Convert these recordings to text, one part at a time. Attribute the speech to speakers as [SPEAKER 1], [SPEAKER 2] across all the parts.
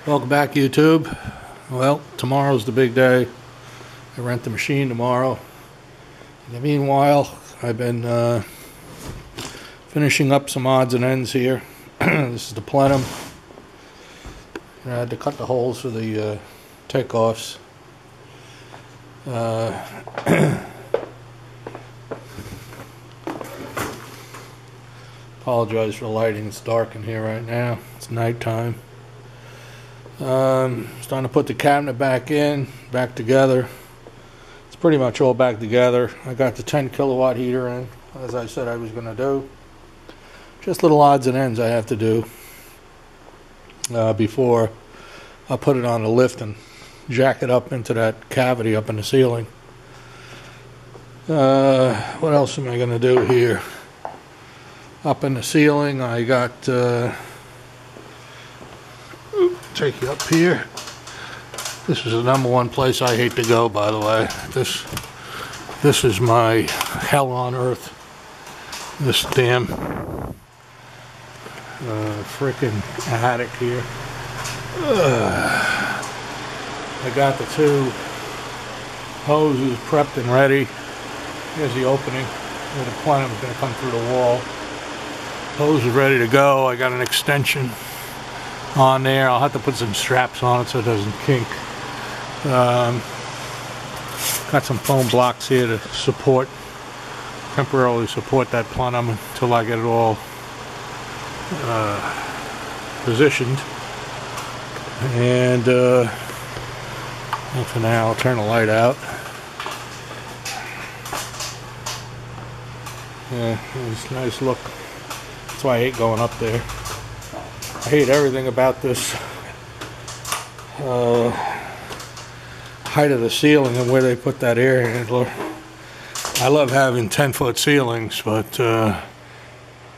[SPEAKER 1] Welcome back, YouTube. Well, tomorrow's the big day. I rent the machine tomorrow. In the meanwhile, I've been finishing up some odds and ends here. This is the plenum. I had to cut the holes for the takeoffs. Apologize for the lighting. It's dark in here right now. It's nighttime. Starting to put the cabinet back together. It's pretty much all back together. I got the 10 kilowatt heater in, as I said I was going to do. Just little odds and ends I have to do before I put it on the lift and jack it up into that cavity up in the ceiling. What else am I going to do here? Up in the ceiling, I got take you up here. This is the #1 place I hate to go, by the way. This is my hell on earth. This damn freaking attic here. I got the 2 hoses prepped and ready. Here's the opening where the plenum is going to come through the wall. Hose is ready to go. I got an extension on there. I'll have to put some straps on it so it doesn't kink. Got some foam blocks here to temporarily support that plenum until I get it all positioned. And for now, I'll turn the light out. Yeah, it's a nice look. That's why I hate going up there. I hate everything about this height of the ceiling and where they put that air handler. I love having 10-foot ceilings, but you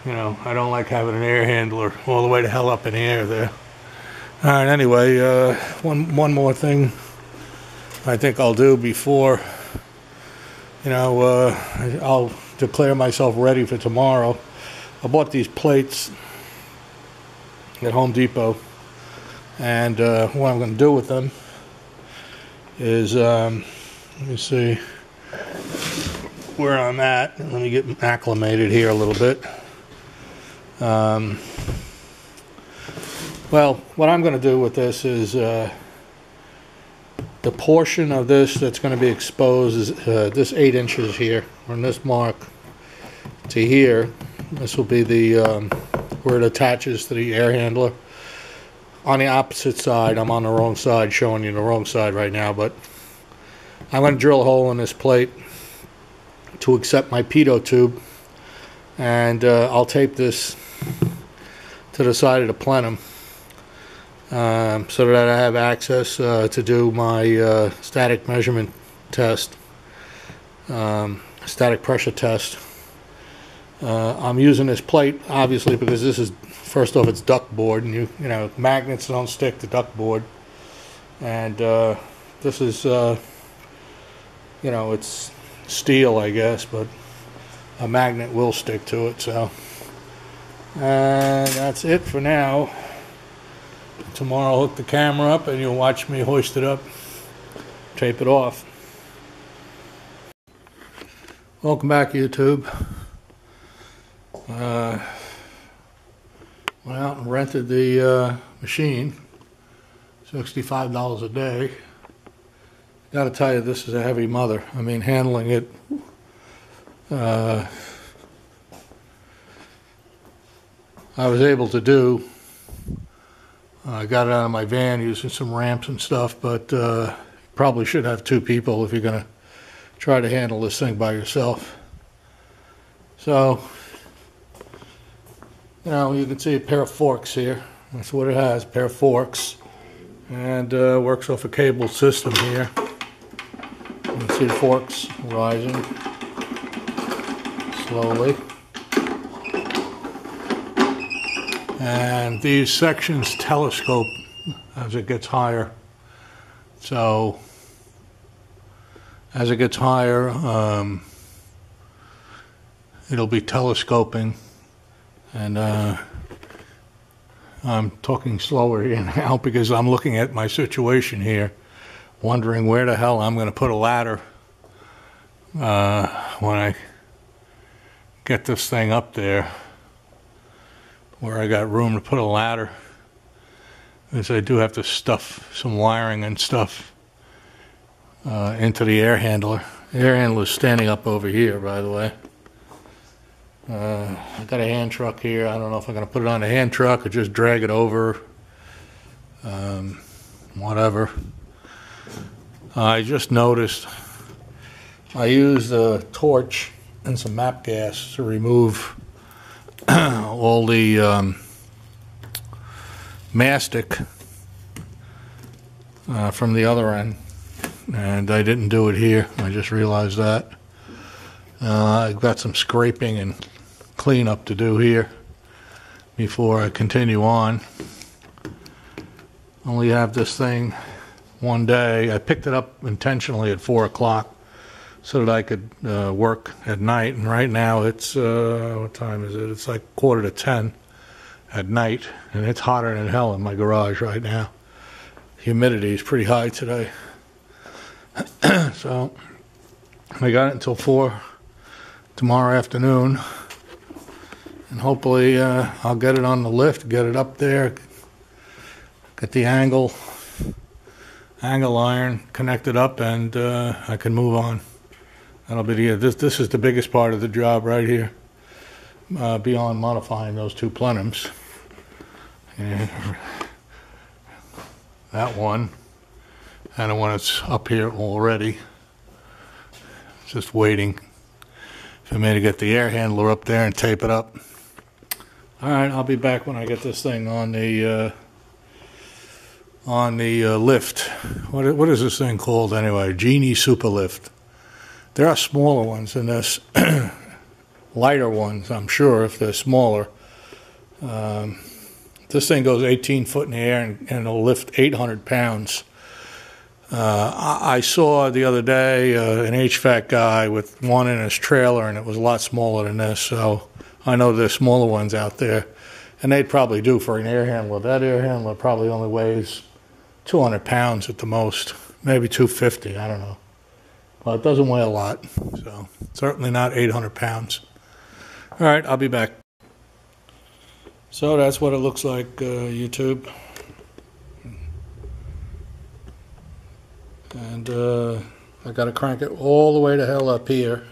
[SPEAKER 1] know, I don't like having an air handler all the way to hell up in the air there. All right, anyway, one more thing I think I'll do before, you know, I'll declare myself ready for tomorrow. I bought these plates at Home Depot, and what I'm going to do with them is, let me see where I'm at. Let me get acclimated here a little bit. Well, what I'm going to do with this is the portion of this that's going to be exposed is this 8 inches here, from this mark to here. This will be the where it attaches to the air handler. On the opposite side, I'm on the wrong side, showing you the wrong side right now, but I'm going to drill a hole in this plate to accept my pitot tube, and I'll tape this to the side of the plenum so that I have access to do my static measurement test, static pressure test. I'm using this plate obviously because this is, first off, it's duct board, and you know magnets don't stick to duct board, and this is you know, it's steel, I guess, but a magnet will stick to it. So and that's it for now. Tomorrow I'll hook the camera up and you'll watch me hoist it up, tape it off. Welcome back, YouTube. Went out and rented the machine, $65 a day. Got to tell you, this is a heavy mother. I mean, handling it, I was able to do. I got it out of my van using some ramps and stuff, but probably should have 2 people if you're going to try to handle this thing by yourself. So, you know, you can see a pair of forks here. That's what it has, a pair of forks. And works off a cable system here. You can see the forks rising slowly. And these sections telescope as it gets higher. So, as it gets higher, it'll be telescoping. And I'm talking slower here now because I'm looking at my situation here, wondering where the hell I'm going to put a ladder when I get this thing up there, where I got room to put a ladder, because I do have to stuff some wiring and stuff into the air handler. The air handler is standing up over here, by the way. I got a hand truck here. I don't know if I'm going to put it on a hand truck or just drag it over. Whatever. I just noticed I used a torch and some MAP gas to remove all the mastic from the other end, and I didn't do it here. I just realized that. I've got some scraping and cleanup to do here before I continue on. Only have this thing one day. I picked it up intentionally at 4 o'clock so that I could work at night, and right now it's what time is it? It's like 9:45 at night, and it's hotter than hell in my garage right now. Humidity is pretty high today. So I got it until 4 tomorrow afternoon, and hopefully I'll get it on the lift, get it up there, get the angle iron connected up, and I can move on. That'll be this is the biggest part of the job right here, beyond modifying those two plenums. And that one, and the one that's up here already, just waiting for me to get the air handler up there and tape it up. All right, I'll be back when I get this thing on the lift. What is this thing called anyway? Genie Super Lift. There are smaller ones than this, lighter ones, I'm sure, if they're smaller. This thing goes 18 foot in the air and it'll lift 800 pounds. I saw the other day an HVAC guy with one in his trailer, and it was a lot smaller than this, so I know there's smaller ones out there, and they'd probably do for an air handler. That air handler probably only weighs 200 pounds at the most, maybe 250, I don't know. Well, it doesn't weigh a lot, so certainly not 800 pounds. All right, I'll be back. So that's what it looks like, YouTube. And I got to crank it all the way to hell up here.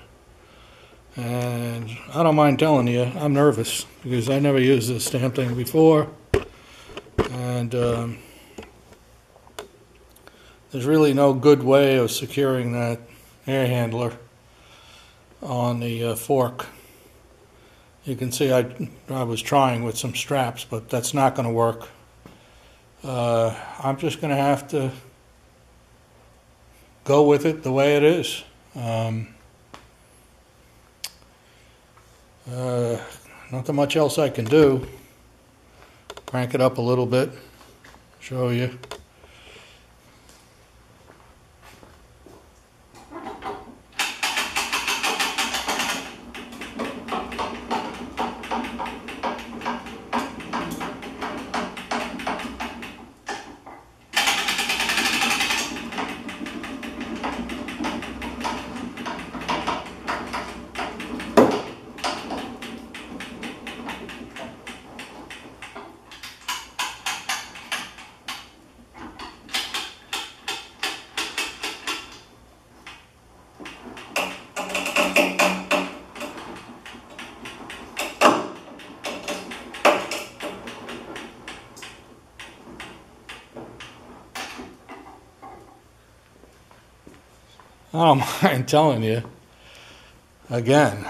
[SPEAKER 1] And I don't mind telling you, I'm nervous because I never used this damn thing before. And there's really no good way of securing that air handler on the fork. You can see I was trying with some straps, but that's not going to work. I'm just going to have to go with it the way it is. Nothing much else I can do. Crank it up a little bit, show you. I don't mind telling you, again,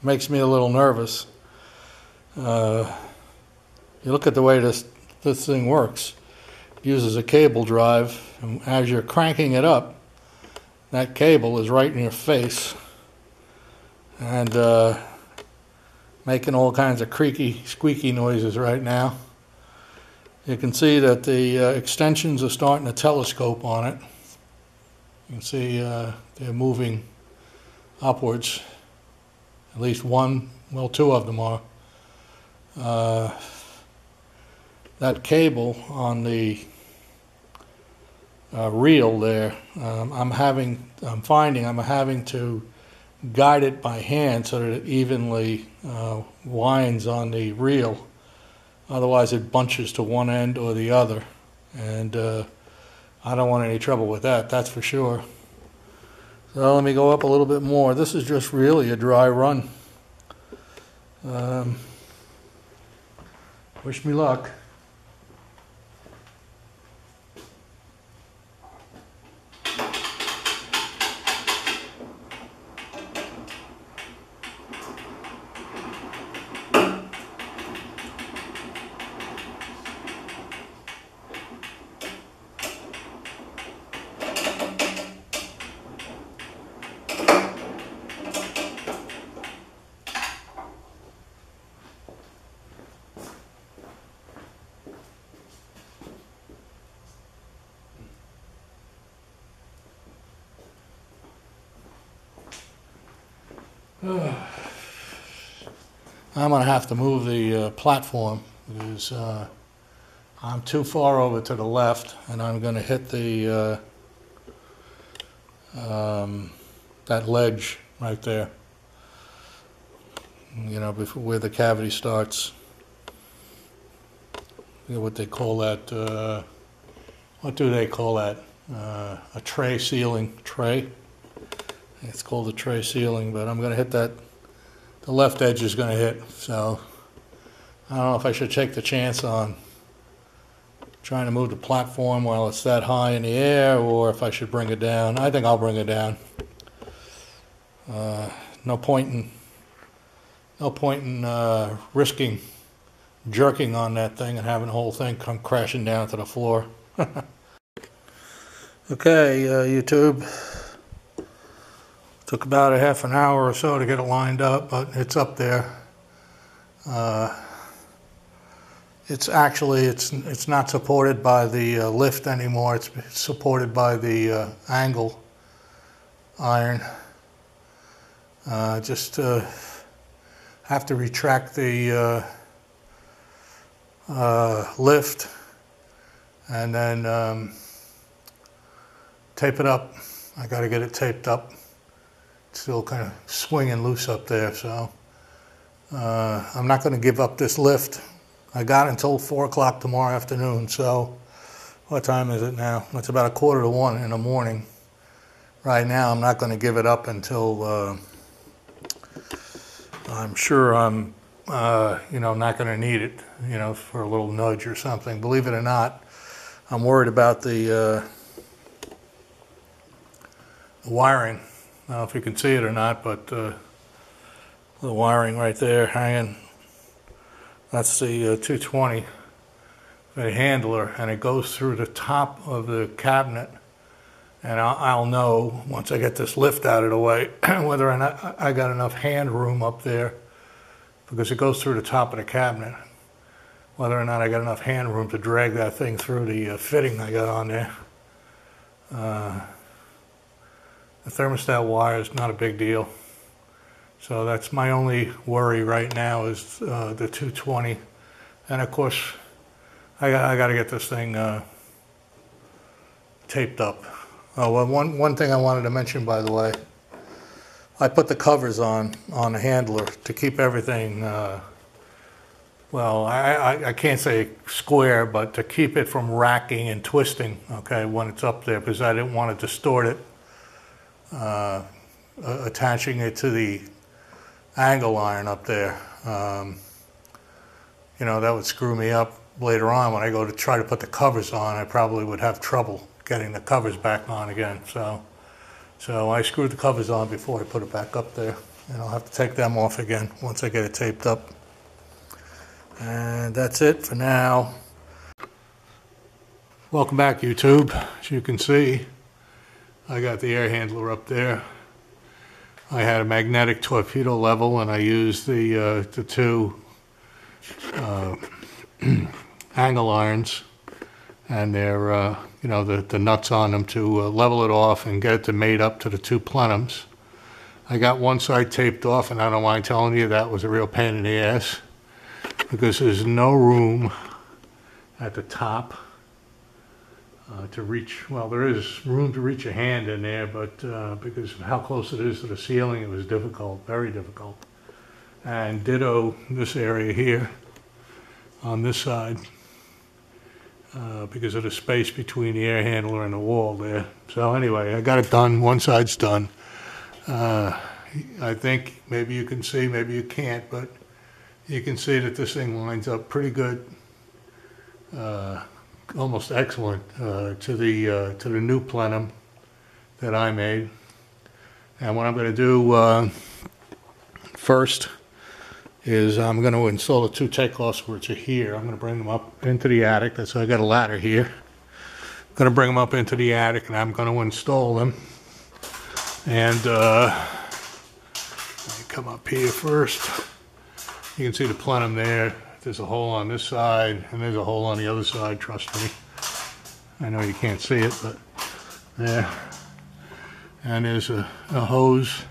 [SPEAKER 1] makes me a little nervous. You look at the way this thing works. It uses a cable drive, and as you're cranking it up, that cable is right in your face and making all kinds of creaky, squeaky noises right now. You can see that the extensions are starting to telescope on it. You can see they're moving upwards. At least one, well, two of them are. that cable on the reel there, I'm finding I'm having to guide it by hand so that it evenly winds on the reel. Otherwise it bunches to one end or the other, and I don't want any trouble with that, that's for sure. So let me go up a little bit more. This is just really a dry run. Wish me luck. I'm going to have to move the platform because I'm too far over to the left, and I'm going to hit the that ledge right there, you know, before where the cavity starts. You know what they call that, what do they call that? A tray ceiling, tray. It's called a tray ceiling, but I'm going to hit that. The left edge is going to hit, so I don't know if I should take the chance on trying to move the platform while it's that high in the air, or if I should bring it down. I think I'll bring it down. No point in risking jerking on that thing and having the whole thing come crashing down to the floor. Okay, YouTube. Took about a half an hour or so to get it lined up, but it's up there. It's not supported by the lift anymore. It's supported by the angle iron. Just have to retract the lift and then tape it up. I got to get it taped up. It's still kind of swinging loose up there, so I'm not going to give up this lift. I got until 4 o'clock tomorrow afternoon, so what time is it now? It's about 1:45 in the morning. Right now, I'm not going to give it up until I'm sure I'm you know, not going to need it, you know, for a little nudge or something. Believe it or not, I'm worried about the wiring. I don't know if you can see it or not, but the wiring right there hanging, that's the 220, the handler, and it goes through the top of the cabinet. And I'll know once I get this lift out of the way whether or not I got enough hand room up there, because it goes through the top of the cabinet, whether or not I got enough hand room to drag that thing through the fitting I got on there. The thermostat wire is not a big deal. So that's my only worry right now is the 220. And of course, I got to get this thing taped up. Oh, well, one thing I wanted to mention, by the way, I put the covers on the handler to keep everything, well, I can't say square, but to keep it from racking and twisting, okay, when it's up there, because I didn't want to distort it. Attaching it to the angle iron up there, you know, that would screw me up later on when I go to try to put the covers on. I probably would have trouble getting the covers back on again. So I screwed the covers on before I put it back up there, and I'll have to take them off again once I get it taped up. And that's it for now. Welcome back, YouTube. As you can see, I got the air handler up there. I had a magnetic torpedo level, and I used the two angle irons and their you know, the nuts on them to level it off and get it to mate up to the two plenums. I got one side taped off, and I don't mind telling you that was a real pain in the ass, because there's no room at the top to reach. Well, there is room to reach a hand in there, but because of how close it is to the ceiling, it was difficult, very difficult. And ditto this area here on this side because of the space between the air handler and the wall there. So anyway, I got it done. One side's done. I think maybe you can see, maybe you can't, but you can see that this thing lines up pretty good, almost excellent to the new plenum that I made. And what I'm going to do first is I'm going to install the 2 takeoffs which are here. I'm going to bring them up into the attic. That's why I got a ladder here. I'm going to bring them up into the attic and I'm going to install them. And come up here first. You can see the plenum there. There's a hole on this side and there's a hole on the other side, trust me. I know you can't see it, but there. And there's a hose.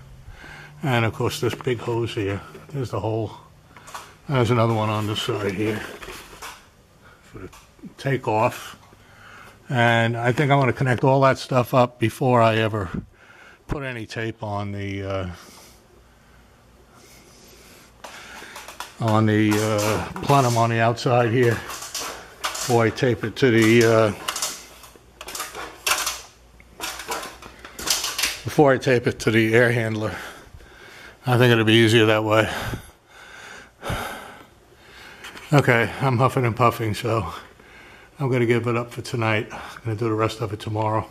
[SPEAKER 1] And of course this big hose here. There's the hole. There's another one on this side here for the takeoff. And I think I'm going to connect all that stuff up before I ever put any tape on the plenum on the outside here before I tape it to the air handler. I think it'll be easier that way. Okay, I'm huffing and puffing, so I'm going to give it up for tonight. I'm going to do the rest of it tomorrow.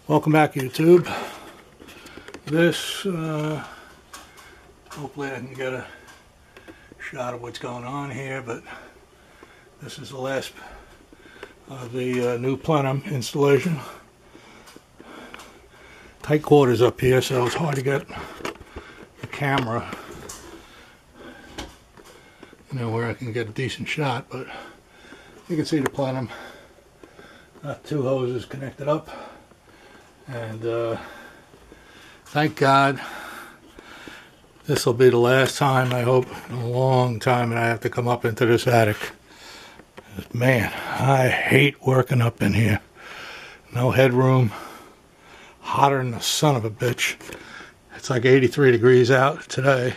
[SPEAKER 1] Welcome back, YouTube. This, hopefully I can get a shot of what's going on here, but this is the last of the new plenum installation. Tight quarters up here, so it's hard to get the camera, you know, where I can get a decent shot, but you can see the plenum. Got 2 hoses connected up, and thank God this will be the last time, I hope, in a long time, and I have to come up into this attic. Man, I hate working up in here. No headroom. Hotter than the son of a bitch. It's like 83 degrees out today.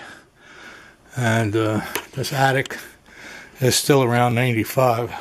[SPEAKER 1] And this attic is still around 95.